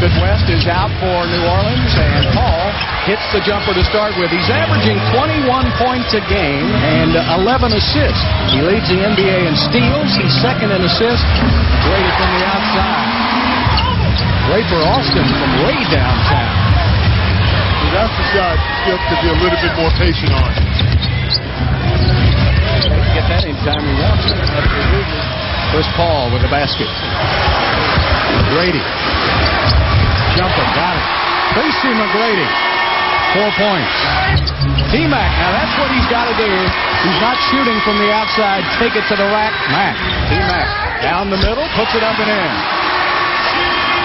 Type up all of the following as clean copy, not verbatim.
David West is out for New Orleans, and Paul hits the jumper to start with. He's averaging 21 points a game and 11 assists. He leads the NBA in steals. He's second in assists. Brady from the outside. Great for Austin from way downtown. That's the shot Skip could be a little bit more patient on. Get that anytime he wants it. Chris Paul with the basket. McGrady. Jumper, got it. Tracy McGrady. 4 points. T-Mac, now that's what he's got to do. He's not shooting from the outside. Take it to the rack. Mac. T-Mac down the middle, puts it up and in.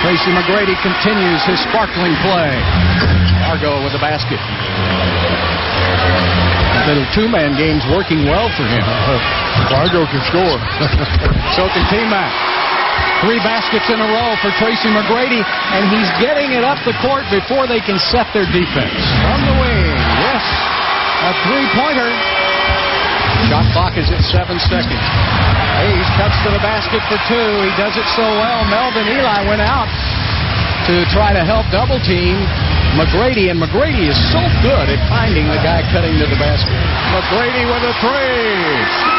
Tracy McGrady continues his sparkling play. Argo with the basket. The little two-man game's working well for him. Argo can score. So can T-Mac. 3 baskets in a row for Tracy McGrady, and he's getting it up the court before they can set their defense. From the wing, yes, a three-pointer. Shot clock is at 7 seconds. Hayes cuts to the basket for 2. He does it so well. Melvin Eli went out to try to help double-team McGrady, and McGrady is so good at finding the guy cutting to the basket. McGrady with a 3.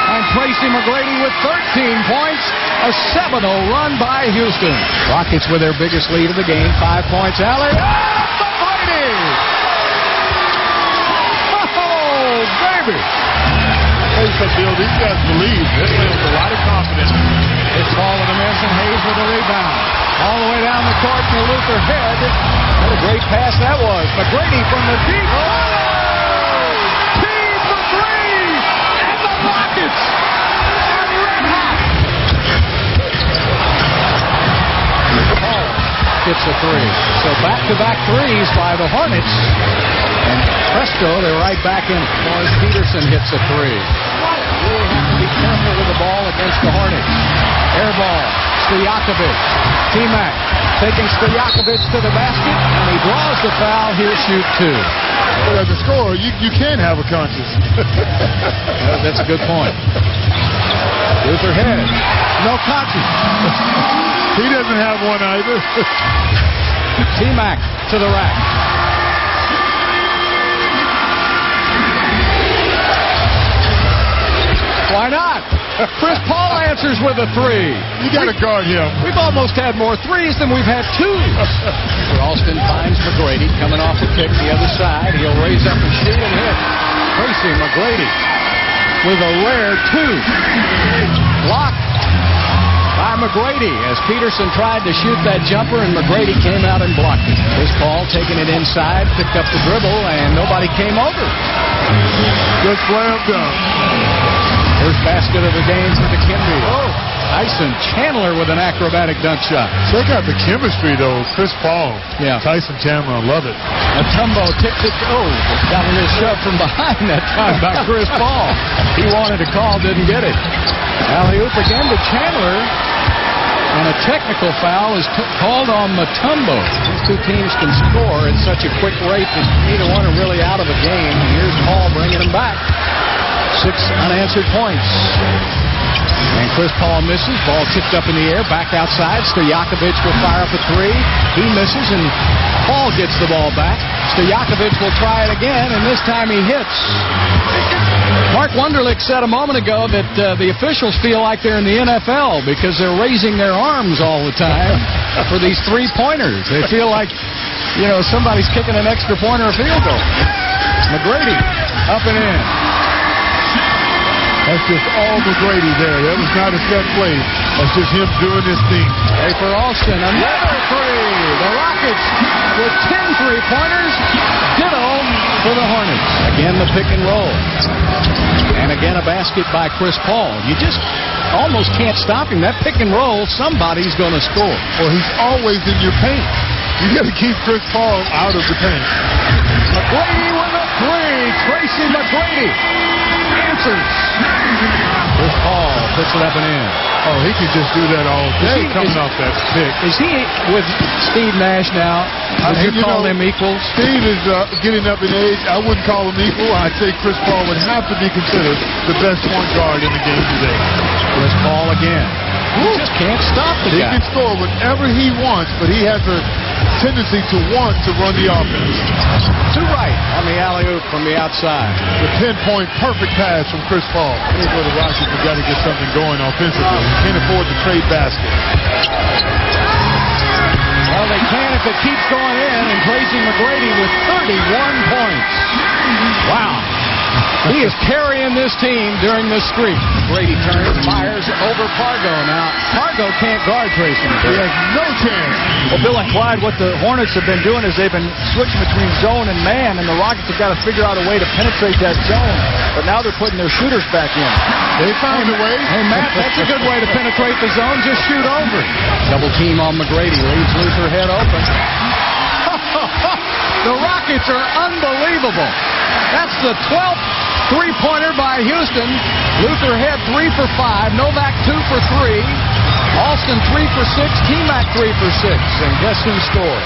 And Tracy McGrady with 13 points. A 7-0 run by Houston. Rockets with their biggest lead of the game. 5 points. Alley. McGrady! Oh, baby! These guys believe. They're playing with a lot of confidence. It's Paul with a miss and Hayes with a rebound. All the way down the court to Luther Head. What a great pass that was. McGrady from the deep. Oh! Team for 3! And the Rockets are red hot. Paul gets a 3. So back-to-back threes by the Hornets. And presto, they're right back in. Morris Peterson hits a 3. Really have to be careful with the ball against the Hornets. Air ball. Stojakovic. T-Mac taking Stojakovic to the basket, and he draws the foul. He'll shoot 2. Well, as a scorer, you can have a conscience. That's a good point. Luther Head. No conscience. He doesn't have one either. T-Mac to the rack. Why not? Chris Paul answers with a 3. You got to guard him. We've almost had more 3s than we've had 2s. Ralston finds McGrady coming off the kick the other side. He'll raise up and shoot and hit. Tracy McGrady with a rare 2. Blocked by McGrady as Peterson tried to shoot that jumper, and McGrady came out and blocked it. Chris Paul taking it inside, picked up the dribble, and nobody came over. Good slam dunk. First basket of the game for the Kimby. Oh, Tyson Chandler with an acrobatic dunk shot. Check out the chemistry, though. Chris Paul. Yeah. Tyson Chandler, I love it. Matumbo tips it. Oh, got a little shove from behind that time by Chris Paul. He wanted a call, didn't get it. Alley-oop again to Chandler. And a technical foul is called on Matumbo. These two teams can score at such a quick rate that neither one are really out of the game. And here's Paul bringing them back. 6 unanswered points. And Chris Paul misses. Ball tipped up in the air. Back outside. Stojakovic will fire up a 3. He misses, and Paul gets the ball back. Stojakovic will try it again, and this time he hits. Mark Wunderlich said a moment ago that the officials feel like they're in the NFL because they're raising their arms all the time for these 3-pointers. They feel like, somebody's kicking an extra point or a field goal. McGrady up and in. That's just all McGrady there. That was not a set play. That's just him doing his thing. Hey, for Austin, another 3. The Rockets with 10 3-pointers. Ditto for the Hornets. Again, the pick and roll. And again, a basket by Chris Paul. You just almost can't stop him. That pick and roll, somebody's going to score. Well, he's always in your paint. You got to keep Chris Paul out of the paint. McGrady with a 3. Tracy McGrady answers. Chris Paul puts it up and in. Oh, he could just do that all day coming off that pick. Is he with Steve Nash now? Would you call them equals? Steve is getting up in age. I wouldn't call him equal. I'd say Chris Paul would have to be considered the best point guard in the game today. Chris Paul again. He just can't stop the guy. He can score whenever he wants, but he has a tendency to want to run the offense. To right on the alley-oop from the outside. The pinpoint perfect pass from Chris Paul. Here's where the Rockets have got to get something going offensively. You can't afford to trade baskets. Well, they can if it keeps going in, and Tracy McGrady with 31 points. Wow. He is carrying this team during this streak. Brady turns, fires over Fargo. Now, Fargo can't guard Tracy McGrady. He has no chance. Well, Bill and Clyde, what the Hornets have been doing is they've been switching between zone and man, and the Rockets have got to figure out a way to penetrate that zone. But now they're putting their shooters back in. They found a way. Hey, Matt, that's a good way to penetrate the zone. Just shoot over. Double team on McGrady. Leaves Luther head open. The Rockets are unbelievable. That's the 12th three-pointer by Houston. Luther Head 3 for 5. Novak 2 for 3. Alston 3 for 6. T-Mac 3 for 6. And guess who scores?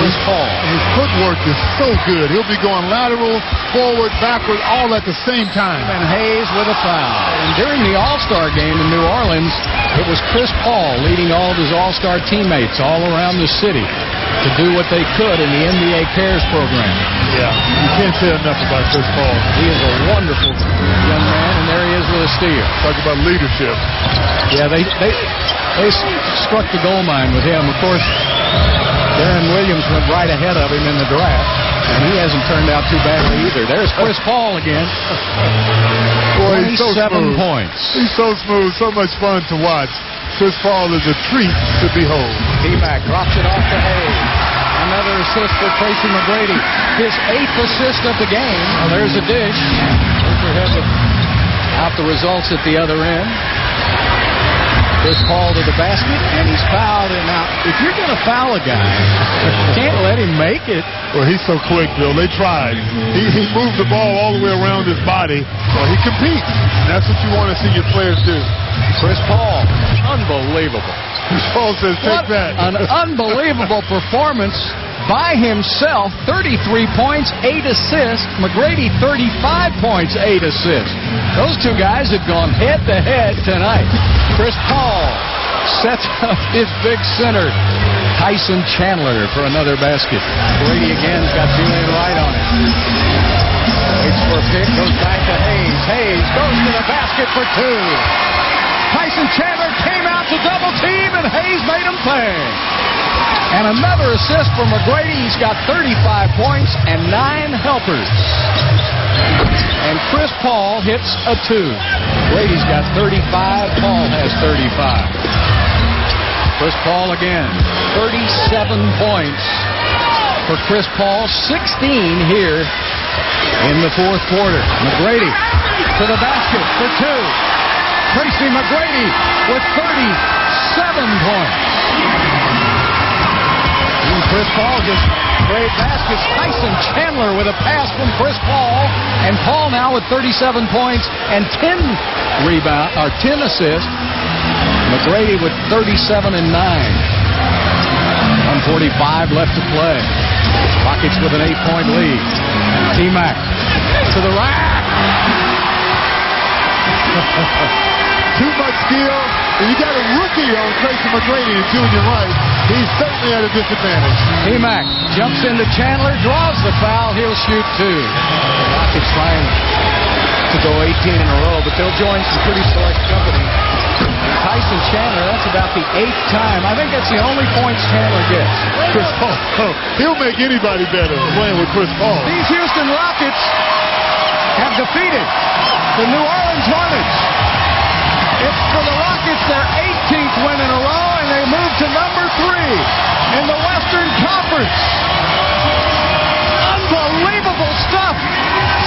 Chris Paul. His footwork is so good. He'll be going lateral, forward, backward, all at the same time. And Hayes with a foul. And during the All-Star game in New Orleans, it was Chris Paul leading all of his All-Star teammates all around the city to do what they could in the NBA Cares program. Yeah, you can't say enough about Chris Paul. He is a wonderful young man, and there he is with a steal. Talk about leadership. Yeah, they struck the gold mine with him. Of course, Darren Williams went right ahead of him in the draft, and he hasn't turned out too badly either. There's Chris Paul again. Boy, he's so 27 smooth. points. He's so smooth, so much fun to watch. Chris Paul is a treat to behold. T-Mac drops it off to Hayes. Another assist for Tracy McGrady. His 8th assist of the game. Well, there's a dish. Luther Head without the results at the other end. Chris Paul to the basket, and he's fouled. And now, if you're going to foul a guy, you can't let him make it. Well, he's so quick, Bill. They tried. He moved the ball all the way around his body. Well, he competes. And that's what you want to see your players do. Chris Paul, unbelievable. Chris Paul says, take that. An unbelievable performance by himself. 33 points, 8 assists. McGrady, 35 points, 8 assists. Those two guys have gone head-to-head tonight. Chris Paul sets up his big center, Tyson Chandler, for another basket. Brady again's got Julian Wright on it. Waits for a pick, goes back to Hayes. Hayes goes to the basket for 2. Tyson Chandler came out to double team, and Hayes made him pay. And another assist for McGrady. He's got 35 points and 9 helpers. And Chris Paul hits a 2. Brady's got 35. Paul has 35. Chris Paul again. 37 points for Chris Paul. 16 here in the fourth quarter. McGrady to the basket for 2. Tracy McGrady with 37 points. And Chris Paul just great baskets. Tyson Chandler with a pass from Chris Paul. And Paul now with 37 points and 10 assists. McGrady with 37 and 9. 1:45 left to play. Rockets with an 8-point lead. T-Mac to the rack. Too much skill. And you got a rookie on Tracy McGrady and Julian Wright. He's certainly at a disadvantage. T-Mac jumps into Chandler, draws the foul. He'll shoot 2. The Rockets trying to go 18 in a row, but they'll join some pretty select company. And Tyson Chandler, that's about the 8th time. I think that's the only points Chandler gets. Chris Paul, he'll make anybody better playing with Chris Paul. These Houston Rockets have defeated the New Orleans Hornets. It's for the Rockets their 18th win in a row, and they move to number 3 in the Western Conference. Unbelievable stuff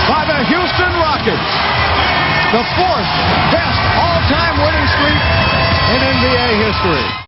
by the Houston Rockets. The 4th best all-time winning streak in NBA history.